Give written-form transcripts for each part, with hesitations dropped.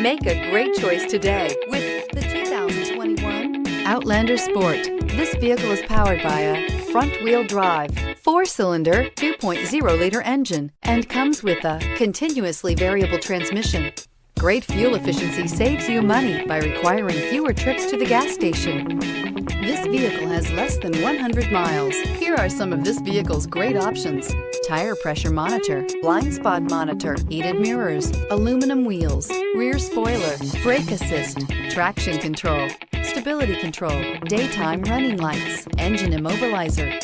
Make a great choice today with the 2021 Outlander Sport. This vehicle is powered by a front-wheel drive, 4-cylinder, 2.0-liter engine, and comes with a continuously variable transmission. Great fuel efficiency saves you money by requiring fewer trips to the gas station. This vehicle has less than 100 miles. Here are some of this vehicle's great options: tire pressure monitor, blind spot monitor, heated mirrors, aluminum wheels, rear spoiler, brake assist, traction control, stability control, daytime running lights, engine immobilizer.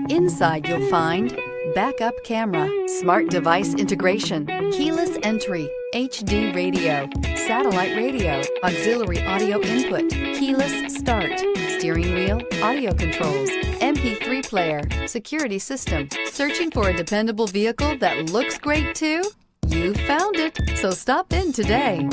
Inside you'll find backup camera, smart device integration, keyless entry, HD radio, satellite radio, auxiliary audio input, keyless start, steering wheel audio controls, MP3 player, security system. Searching for a dependable vehicle that looks great too? You found it, so stop in today.